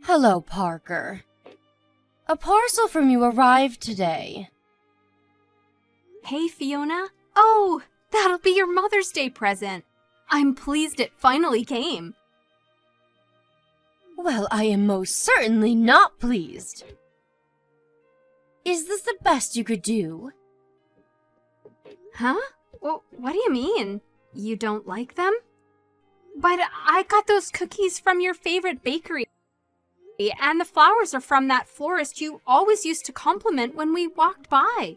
Hello, Parker. A parcel from you arrived today. Hey, Fiona. Oh, that'll be your Mother's Day present. I'm pleased it finally came. Well, I am most certainly not pleased. Is this the best you could do? Huh? Well, what do you mean? You don't like them? But I got those cookies from your favorite bakery. And the flowers are from that florist you always used to compliment when we walked by.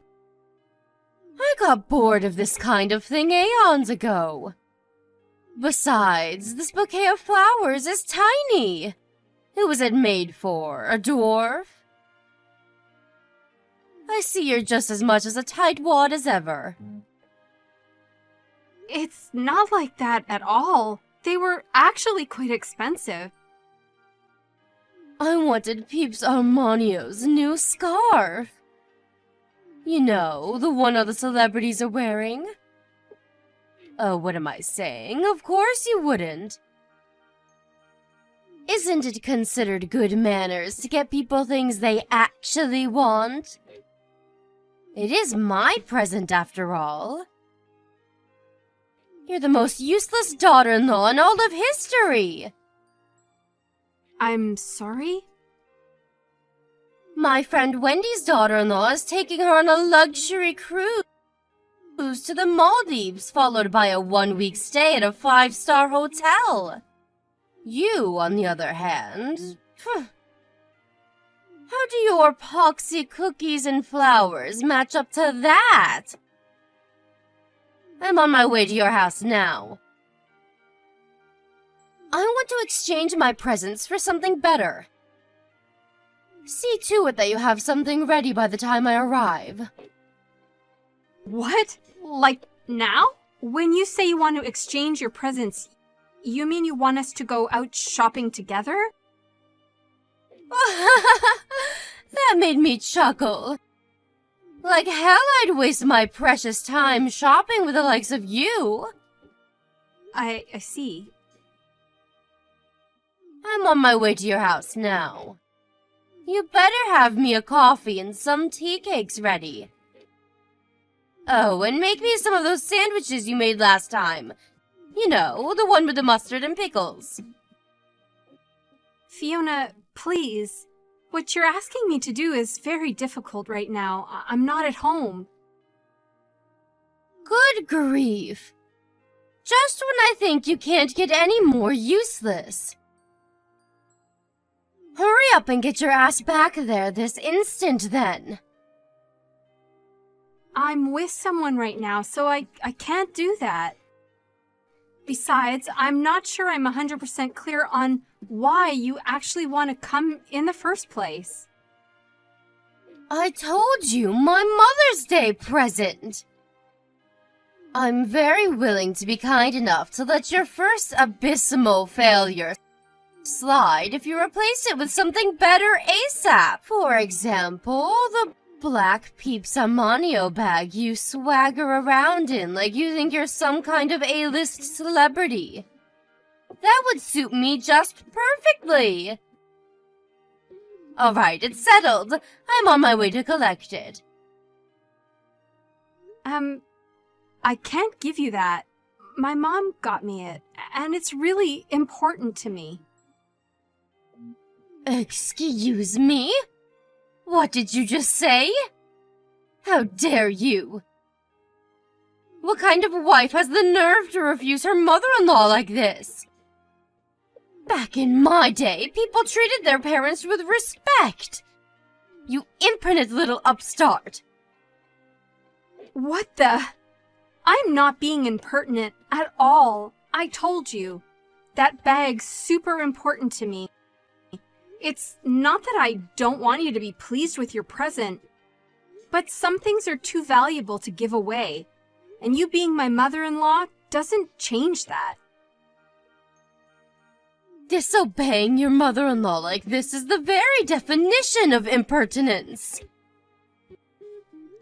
I got bored of this kind of thing aeons ago. Besides, this bouquet of flowers is tiny. Who was it made for? A dwarf? I see you're just as much as a tightwad as ever. It's not like that at all. They were actually quite expensive. I wanted Peeps Armanio's new scarf. You know, the one all the celebrities are wearing. Oh, what am I saying? Of course you wouldn't. Isn't it considered good manners to get people things they actually want? It is my present, after all. You're the most useless daughter-in-law in all of history. I'm sorry? My friend Wendy's daughter-in-law is taking her on a luxury cruise to the Maldives, followed by a one-week stay at a 5-star hotel. You, on the other hand, how do your poxy cookies and flowers match up to that? I'm on my way to your house now. I want to exchange my presents for something better. See to it that you have something ready by the time I arrive. What? Like now? When you say you want to exchange your presents, you mean you want us to go out shopping together? That made me chuckle. Like hell I'd waste my precious time shopping with the likes of you. I see. I'm on my way to your house now. You better have me a coffee and some tea cakes ready. Oh, and make me some of those sandwiches you made last time. You know, the one with the mustard and pickles. Fiona, please. What you're asking me to do is very difficult right now. I'm not at home. Good grief. Just when I think you can't get any more useless. Hurry up and get your ass back there this instant, then. I'm with someone right now, so I can't do that. Besides, I'm not sure I'm 100% clear on why you actually want to come in the first place. I told you, my Mother's Day present. I'm very willing to be kind enough to let your first abysmal failure slide if you replace it with something better ASAP. For example, the black Peeps Armanio bag you swagger around in like you think you're some kind of A-list celebrity. That would suit me just perfectly. Alright, it's settled. I'm on my way to collect it. I can't give you that. My mom got me it, and it's really important to me. Excuse me? What did you just say? How dare you? What kind of wife has the nerve to refuse her mother-in-law like this? Back in my day, people treated their parents with respect. You impertinent little upstart. What the? I'm not being impertinent at all. I told you. That bag's super important to me. It's not that I don't want you to be pleased with your present, but some things are too valuable to give away, and you being my mother-in-law doesn't change that. Disobeying your mother-in-law like this is the very definition of impertinence.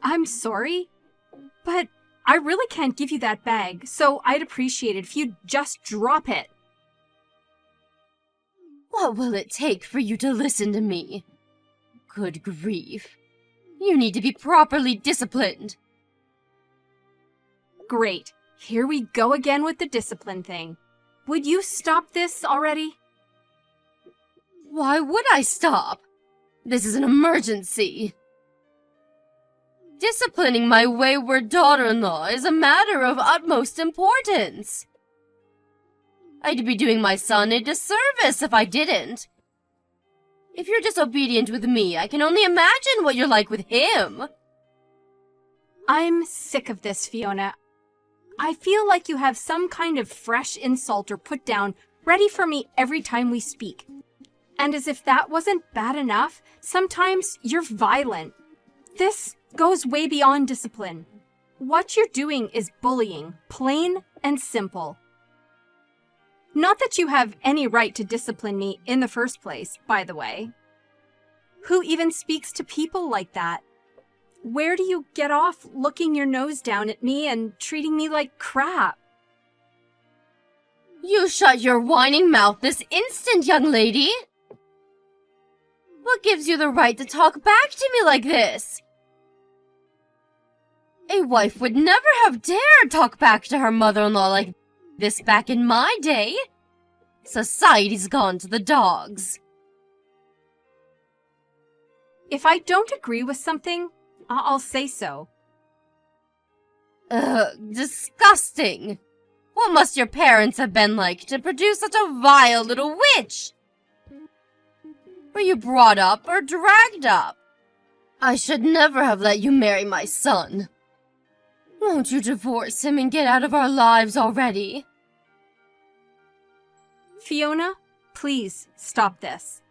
I'm sorry, but I really can't give you that bag, so I'd appreciate it if you'd just drop it. What will it take for you to listen to me? Good grief. You need to be properly disciplined. Great. Here we go again with the discipline thing. Would you stop this already? Why would I stop? This is an emergency. Disciplining my wayward daughter-in-law is a matter of utmost importance. I'd be doing my son a disservice if I didn't. If you're disobedient with me, I can only imagine what you're like with him. I'm sick of this, Fiona. I feel like you have some kind of fresh insult or put down ready for me every time we speak. And as if that wasn't bad enough, sometimes you're violent. This goes way beyond discipline. What you're doing is bullying, plain and simple. Not that you have any right to discipline me in the first place, by the way. Who even speaks to people like that? Where do you get off looking your nose down at me and treating me like crap? You shut your whining mouth this instant, young lady! What gives you the right to talk back to me like this? A wife would never have dared talk back to her mother-in-law like this back in my day. Society's gone to the dogs. If I don't agree with something, I'll say so. Ugh, disgusting. What must your parents have been like to produce such a vile little witch? Were you brought up or dragged up? I should never have let you marry my son. Won't you divorce him and get out of our lives already? Fiona, please stop this.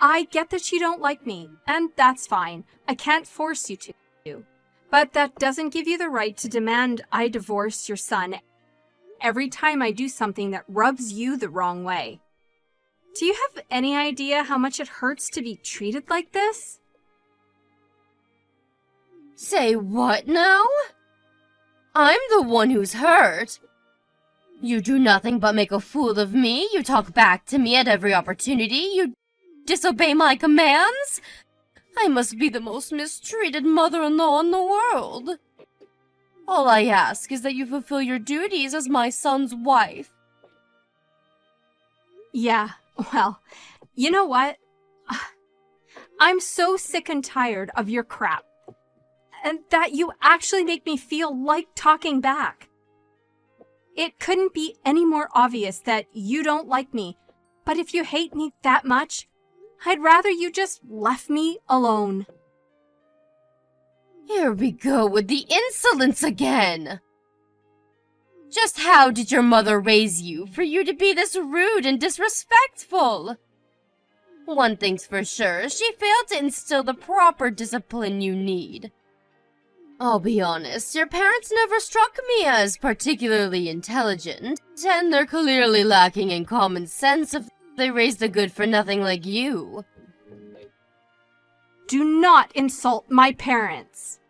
I get that you don't like me, and that's fine. I can't force you to. But that doesn't give you the right to demand I divorce your son every time I do something that rubs you the wrong way. Do you have any idea how much it hurts to be treated like this? Say what now? I'm the one who's hurt. You do nothing but make a fool of me. You talk back to me at every opportunity. You disobey my commands. I must be the most mistreated mother-in-law in the world. All I ask is that you fulfill your duties as my son's wife. Yeah, well, you know what? I'm so sick and tired of your crap. And that you actually make me feel like talking back. It couldn't be any more obvious that you don't like me, but if you hate me that much, I'd rather you just left me alone. Here we go with the insolence again. Just how did your mother raise you for you to be this rude and disrespectful? One thing's for sure, she failed to instill the proper discipline you need. I'll be honest, your parents never struck me as particularly intelligent, and they're clearly lacking in common sense if they raised a good-for-nothing like you. Do not insult my parents.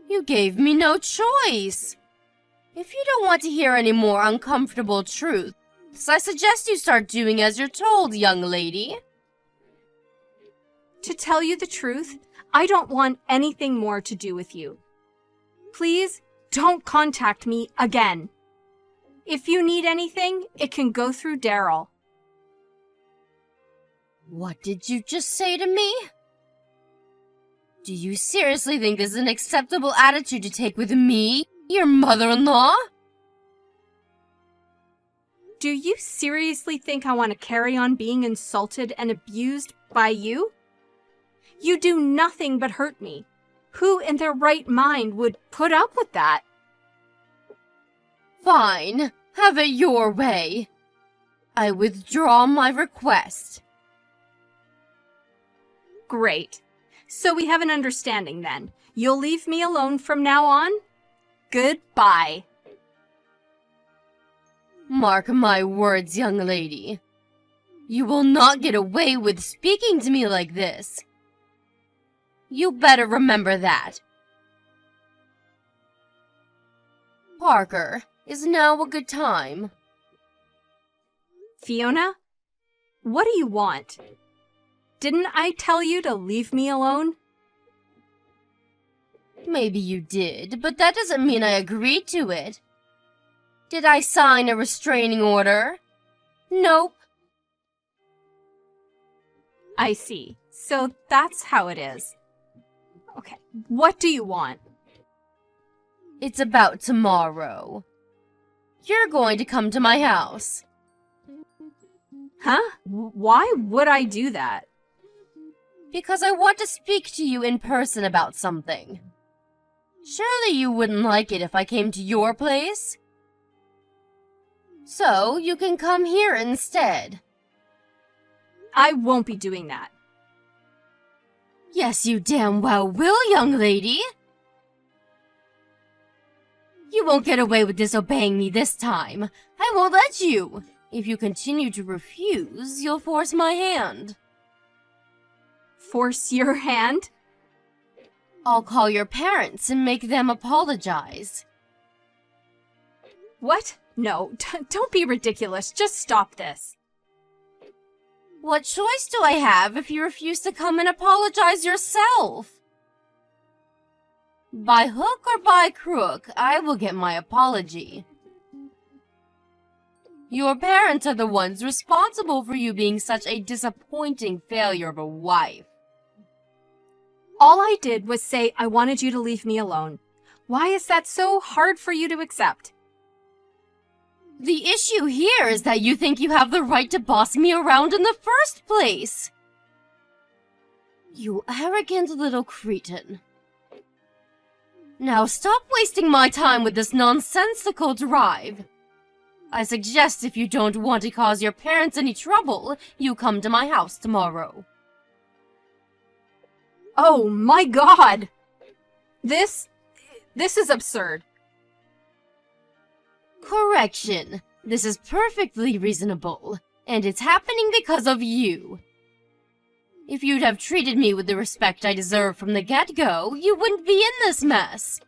You gave me no choice. If you don't want to hear any more uncomfortable truths, I suggest you start doing as you're told, young lady. To tell you the truth, I don't want anything more to do with you. Please don't contact me again. If you need anything, it can go through Daryl. What did you just say to me? Do you seriously think this is an acceptable attitude to take with me, your mother-in-law? Do you seriously think I want to carry on being insulted and abused by you? You do nothing but hurt me. Who in their right mind would put up with that? Fine. Have it your way. I withdraw my request. Great. So we have an understanding then. You'll leave me alone from now on? Goodbye. Mark my words, young lady. You will not get away with speaking to me like this. You better remember that. Parker, is now a good time? Fiona, what do you want? Didn't I tell you to leave me alone? Maybe you did, but that doesn't mean I agreed to it. Did I sign a restraining order? Nope. I see. So that's how it is. Okay, what do you want? It's about tomorrow. You're going to come to my house. Huh? Why would I do that? Because I want to speak to you in person about something. Surely you wouldn't like it if I came to your place? So you can come here instead. I won't be doing that. Yes, you damn well will, young lady. You won't get away with disobeying me this time. I won't let you. If you continue to refuse, you'll force my hand. Force your hand? I'll call your parents and make them apologize. What? No, don't be ridiculous. Just stop this. What choice do I have if you refuse to come and apologize yourself? By hook or by crook, I will get my apology. Your parents are the ones responsible for you being such a disappointing failure of a wife. All I did was say I wanted you to leave me alone. Why is that so hard for you to accept? The issue here is that you think you have the right to boss me around in the first place. You arrogant little cretin. Now stop wasting my time with this nonsensical drive. I suggest if you don't want to cause your parents any trouble, you come to my house tomorrow. Oh my God! This is absurd. Correction. This is perfectly reasonable, and it's happening because of you. If you'd have treated me with the respect I deserve from the get-go, you wouldn't be in this mess.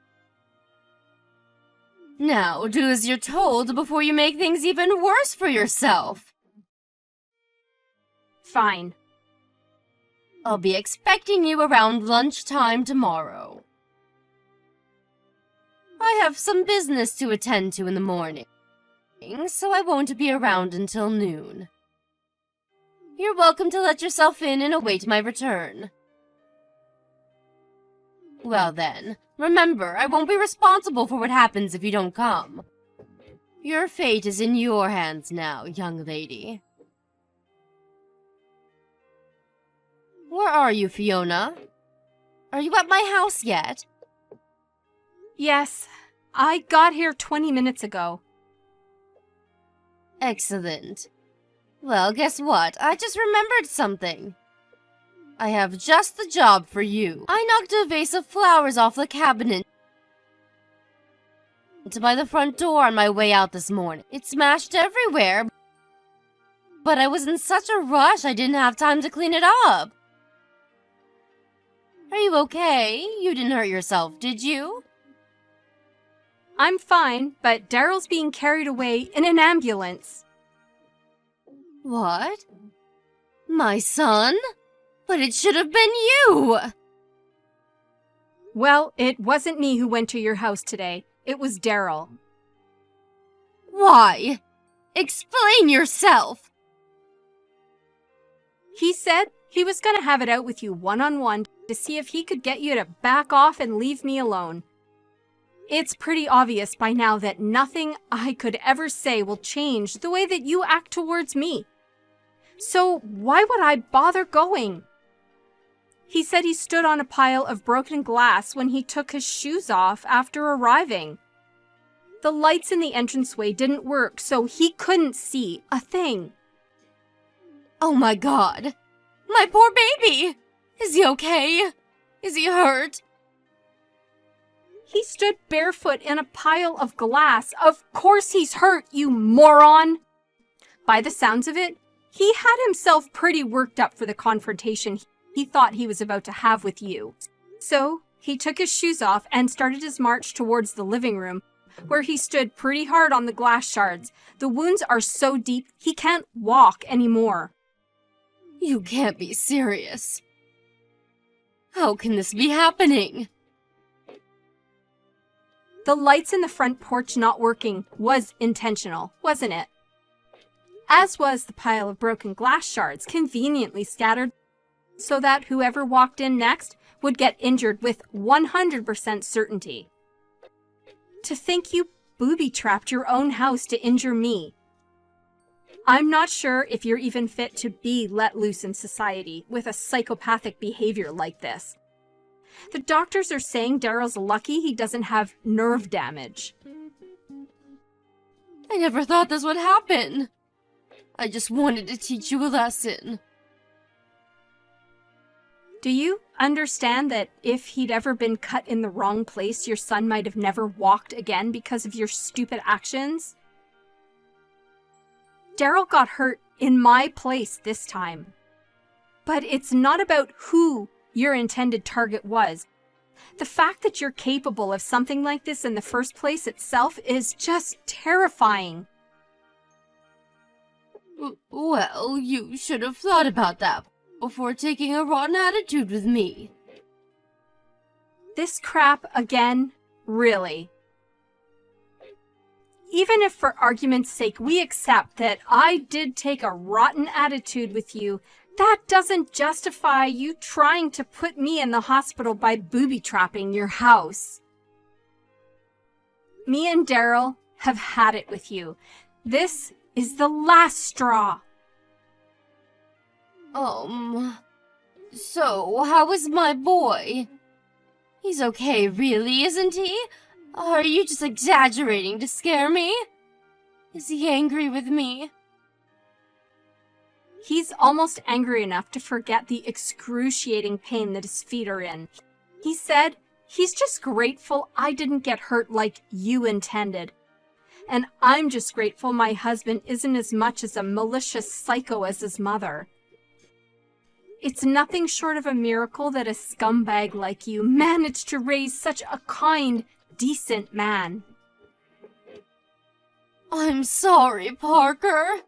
Now, do as you're told before you make things even worse for yourself. Fine. I'll be expecting you around lunchtime tomorrow. I have some business to attend to in the morning, so I won't be around until noon. You're welcome to let yourself in and await my return. Well then, remember, I won't be responsible for what happens if you don't come. Your fate is in your hands now, young lady. Where are you, Fiona? Are you at my house yet? Yes, I got here 20 minutes ago. Excellent. Well, guess what? I just remembered something. I have just the job for you. I knocked a vase of flowers off the cabinet by the front door on my way out this morning. It smashed everywhere, but I was in such a rush I didn't have time to clean it up. Are you okay? You didn't hurt yourself, did you? I'm fine, but Daryl's being carried away in an ambulance. What? My son? But it should have been you! Well, it wasn't me who went to your house today. It was Daryl. Why? Explain yourself! He said he was going to have it out with you one-on-one to see if he could get you to back off and leave me alone. It's pretty obvious by now that nothing I could ever say will change the way that you act towards me. So why would I bother going? He said he stood on a pile of broken glass when he took his shoes off after arriving. The lights in the entranceway didn't work, so he couldn't see a thing. Oh my God! My poor baby! Is he okay? Is he hurt? He stood barefoot in a pile of glass. Of course he's hurt, you moron! By the sounds of it, he had himself pretty worked up for the confrontation he thought he was about to have with you. So, he took his shoes off and started his march towards the living room, where he stood pretty hard on the glass shards. The wounds are so deep, he can't walk anymore. You can't be serious. How can this be happening? The lights in the front porch not working was intentional, wasn't it? As was the pile of broken glass shards conveniently scattered so that whoever walked in next would get injured with 100% certainty. To think you booby-trapped your own house to injure me. I'm not sure if you're even fit to be let loose in society with a psychopathic behavior like this. The doctors are saying Daryl's lucky he doesn't have nerve damage. I never thought this would happen. I just wanted to teach you a lesson. Do you understand that if he'd ever been cut in the wrong place, your son might have never walked again because of your stupid actions? Daryl got hurt in my place this time. But it's not about who your intended target was. The fact that you're capable of something like this in the first place itself is just terrifying. Well, you should have thought about that before taking a rotten attitude with me. This crap again? Really? Even if for argument's sake we accept that I did take a rotten attitude with you, that doesn't justify you trying to put me in the hospital by booby-trapping your house. Me and Daryl have had it with you. This is the last straw. So how is my boy? He's okay, really, isn't he? Or are you just exaggerating to scare me? Is he angry with me? He's almost angry enough to forget the excruciating pain that his feet are in. He said he's just grateful I didn't get hurt like you intended. And I'm just grateful my husband isn't as much as a malicious psycho as his mother. It's nothing short of a miracle that a scumbag like you managed to raise such a kind, decent man. I'm sorry, Parker.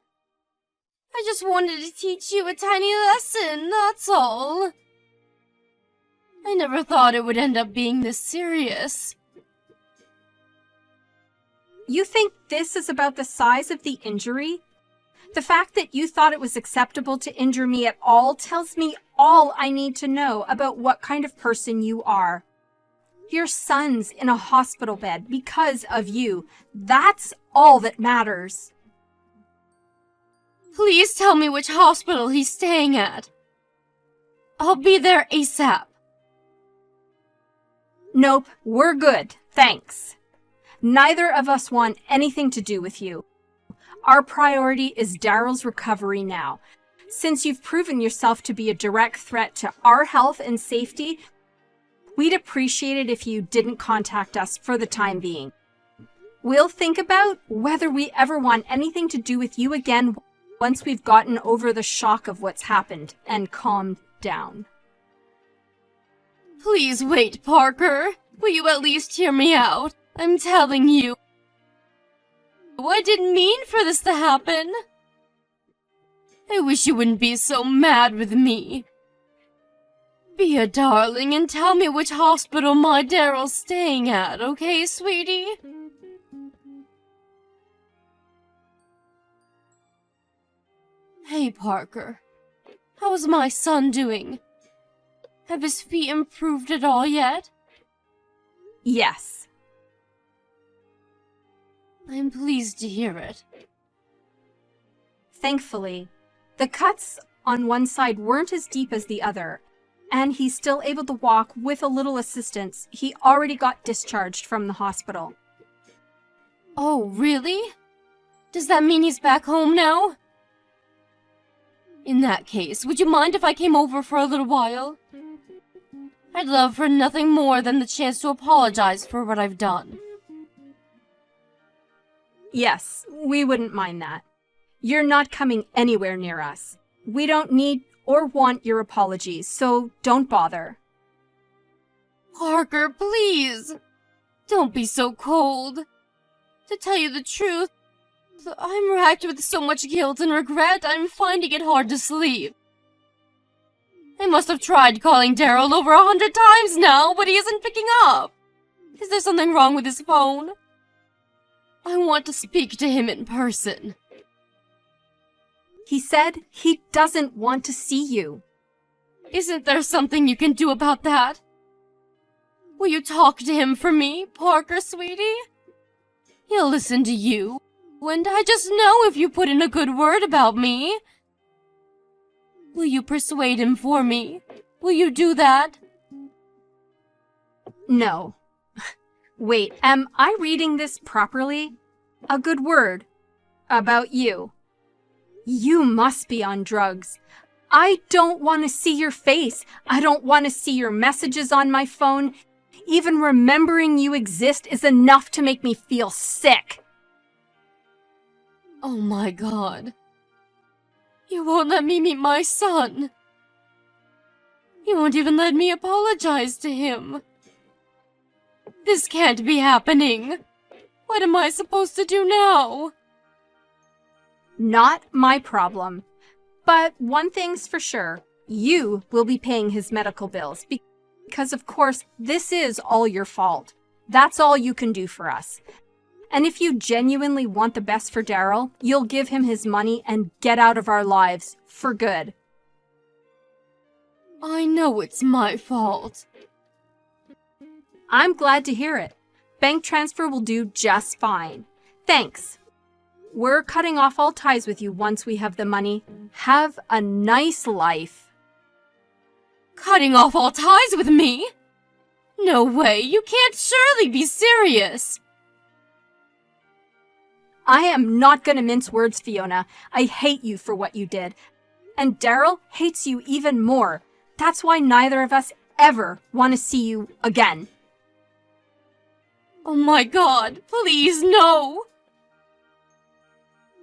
I just wanted to teach you a tiny lesson, that's all. I never thought it would end up being this serious. You think this is about the size of the injury? The fact that you thought it was acceptable to injure me at all tells me all I need to know about what kind of person you are. Your son's in a hospital bed because of you. That's all that matters. Please tell me which hospital he's staying at. I'll be there ASAP. Nope, we're good, thanks. Neither of us want anything to do with you. Our priority is Daryl's recovery now. Since you've proven yourself to be a direct threat to our health and safety, we'd appreciate it if you didn't contact us for the time being. We'll think about whether we ever want anything to do with you again once we've gotten over the shock of what's happened and calmed down. Please wait, Parker. Will you at least hear me out? I'm telling you. I didn't mean for this to happen. I wish you wouldn't be so mad with me. Be a darling and tell me which hospital my Daryl's staying at, okay, sweetie? Hey, Parker. How's my son doing? Have his feet improved at all yet? Yes. I'm pleased to hear it. Thankfully, the cuts on one side weren't as deep as the other, and he's still able to walk with a little assistance. He already got discharged from the hospital. Oh, really? Does that mean he's back home now? In that case, would you mind if I came over for a little while? I'd love for nothing more than the chance to apologize for what I've done. Yes, we wouldn't mind that. You're not coming anywhere near us. We don't need or want your apologies, so don't bother. Parker, please! Don't be so cold. To tell you the truth, I'm racked with so much guilt and regret, I'm finding it hard to sleep. I must have tried calling Daryl over 100 times now, but he isn't picking up. Is there something wrong with his phone? I want to speak to him in person. He said he doesn't want to see you. Isn't there something you can do about that? Will you talk to him for me, Parker, sweetie? He'll listen to you, and I just know if you put in a good word about me. Will you persuade him for me? Will you do that? No. Wait, am I reading this properly? A good word about you. You must be on drugs. I don't want to see your face. I don't want to see your messages on my phone. Even remembering you exist is enough to make me feel sick. Oh my God. You won't let me meet my son. You won't even let me apologize to him. This can't be happening. What am I supposed to do now? Not my problem. But one thing's for sure. You will be paying his medical bills because, of course, this is all your fault. That's all you can do for us. And if you genuinely want the best for Daryl, you'll give him his money and get out of our lives for good. I know it's my fault. I'm glad to hear it. Bank transfer will do just fine. Thanks. We're cutting off all ties with you once we have the money. Have a nice life. Cutting off all ties with me? No way, you can't surely be serious. I am not gonna mince words, Fiona. I hate you for what you did. And Daryl hates you even more. That's why neither of us ever want to see you again. Oh my God, please no!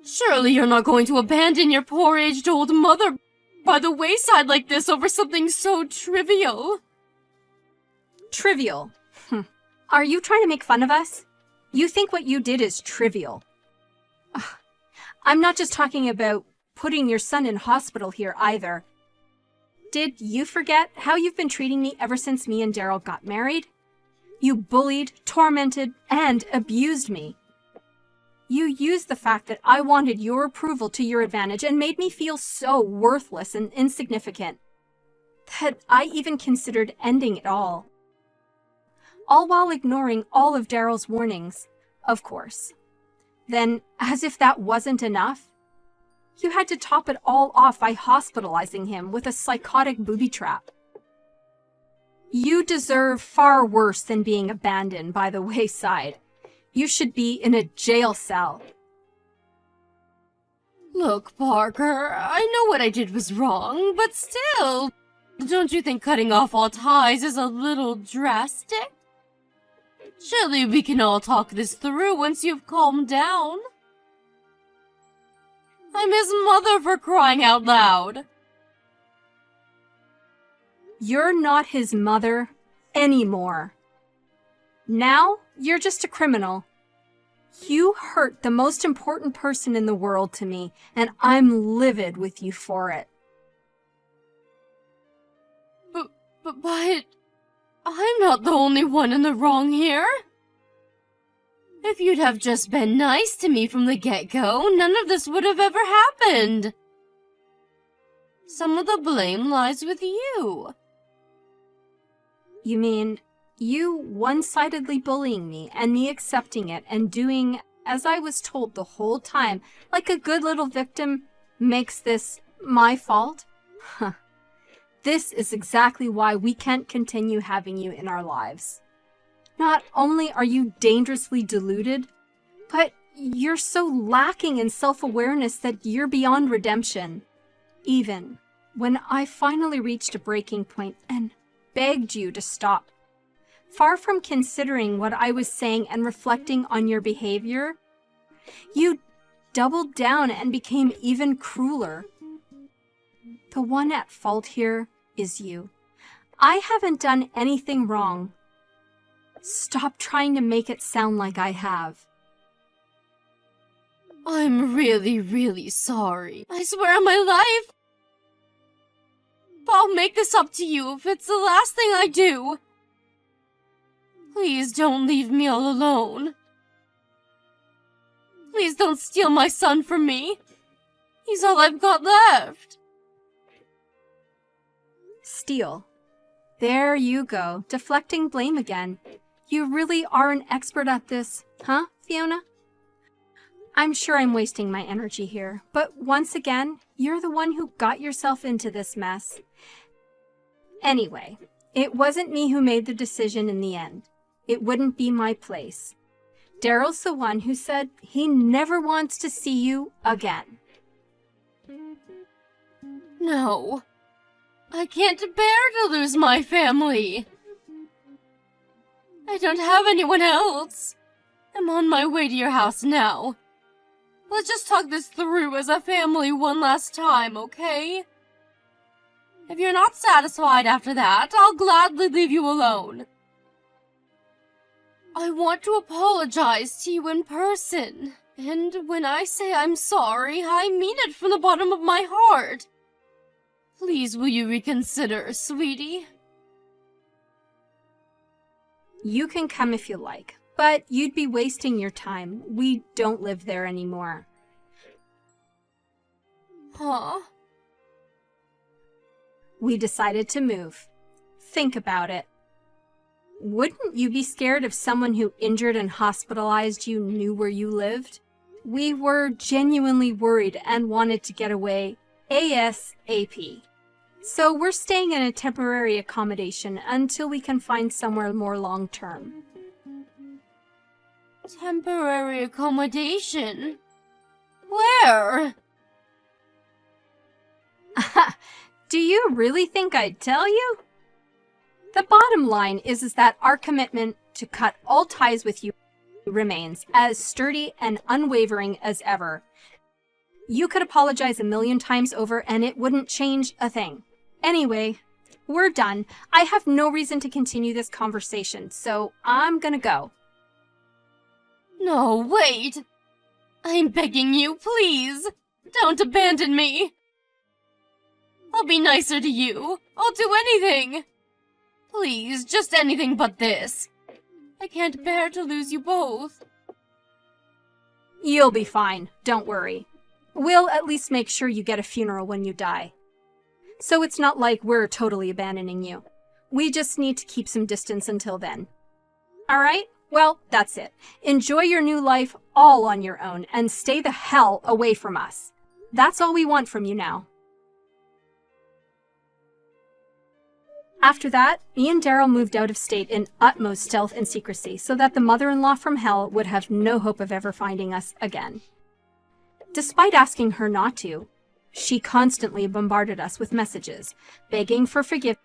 Surely you're not going to abandon your poor aged old mother by the wayside like this over something so trivial. Trivial? Are you trying to make fun of us? You think what you did is trivial. I'm not just talking about putting your son in hospital here either. Did you forget how you've been treating me ever since me and Daryl got married? You bullied, tormented, and abused me. You used the fact that I wanted your approval to your advantage and made me feel so worthless and insignificant that I even considered ending it all. All while ignoring all of Daryl's warnings, of course. Then, as if that wasn't enough, you had to top it all off by hospitalizing him with a psychotic booby trap. You deserve far worse than being abandoned by the wayside. You should be in a jail cell. Look, Parker, I know what I did was wrong, but still, don't you think cutting off all ties is a little drastic? Surely we can all talk this through once you've calmed down. I'm his mother, for crying out loud. You're not his mother anymore. Now, you're just a criminal. You hurt the most important person in the world to me, and I'm livid with you for it. But I'm not the only one in the wrong here. If you'd have just been nice to me from the get-go, none of this would have ever happened. Some of the blame lies with you. You mean you one-sidedly bullying me and me accepting it and doing as I was told the whole time, like a good little victim, makes this my fault? Huh. This is exactly why we can't continue having you in our lives. Not only are you dangerously deluded, but you're so lacking in self-awareness that you're beyond redemption. Even when I finally reached a breaking point and begged you to stop, far from considering what I was saying and reflecting on your behavior, you doubled down and became even crueler. The one at fault here is you. I haven't done anything wrong. Stop trying to make it sound like I have. I'm really, really sorry. I swear on my life, I'll make this up to you if it's the last thing I do. Please don't leave me all alone. Please don't steal my son from me. He's all I've got left. Steal. There you go, deflecting blame again. You really are an expert at this, huh, Fiona? I'm sure I'm wasting my energy here, but once again, you're the one who got yourself into this mess. Anyway, it wasn't me who made the decision in the end. It wouldn't be my place. Daryl's the one who said he never wants to see you again. No. I can't bear to lose my family. I don't have anyone else. I'm on my way to your house now. Let's just talk this through as a family one last time, okay? If you're not satisfied after that, I'll gladly leave you alone. I want to apologize to you in person. And when I say I'm sorry, I mean it from the bottom of my heart. Please, will you reconsider, sweetie? You can come if you like, but you'd be wasting your time. We don't live there anymore. Huh? We decided to move. Think about it. Wouldn't you be scared if someone who injured and hospitalized you knew where you lived? We were genuinely worried and wanted to get away ASAP. So we're staying in a temporary accommodation until we can find somewhere more long-term. Temporary accommodation? Where? Do you really think I'd tell you? The bottom line is that our commitment to cut all ties with you remains as sturdy and unwavering as ever. You could apologize 1,000,000 times over and it wouldn't change a thing. Anyway, we're done. I have no reason to continue this conversation, so I'm gonna go. No, wait. I'm begging you, please. Don't abandon me. I'll be nicer to you. I'll do anything. Please, just anything but this. I can't bear to lose you both. You'll be fine, don't worry. We'll at least make sure you get a funeral when you die. So it's not like we're totally abandoning you. We just need to keep some distance until then. Alright? Well, that's it. Enjoy your new life all on your own and stay the hell away from us. That's all we want from you now. After that, me and Daryl moved out of state in utmost stealth and secrecy so that the mother-in-law from hell would have no hope of ever finding us again. Despite asking her not to, she constantly bombarded us with messages, begging for forgiveness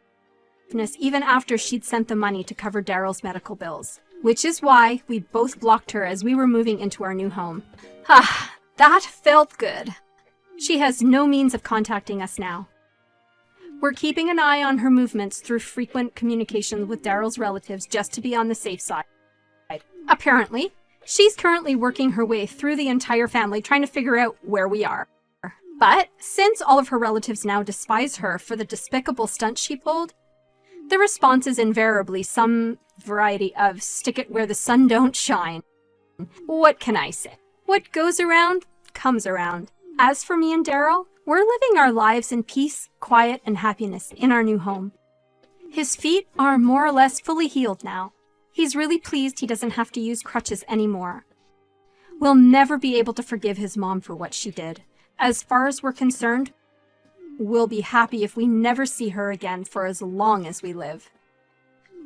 even after she'd sent the money to cover Daryl's medical bills, which is why we both blocked her as we were moving into our new home. Ah, that felt good. She has no means of contacting us now. We're keeping an eye on her movements through frequent communications with Daryl's relatives just to be on the safe side. Apparently, she's currently working her way through the entire family trying to figure out where we are. But since all of her relatives now despise her for the despicable stunt she pulled, the response is invariably some variety of stick it where the sun don't shine. What can I say? What goes around, comes around. As for me and Daryl, we're living our lives in peace, quiet, and happiness in our new home. His feet are more or less fully healed now. He's really pleased he doesn't have to use crutches anymore. We'll never be able to forgive his mom for what she did. As far as we're concerned, we'll be happy if we never see her again for as long as we live.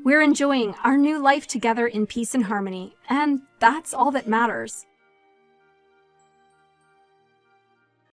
We're enjoying our new life together in peace and harmony, and that's all that matters.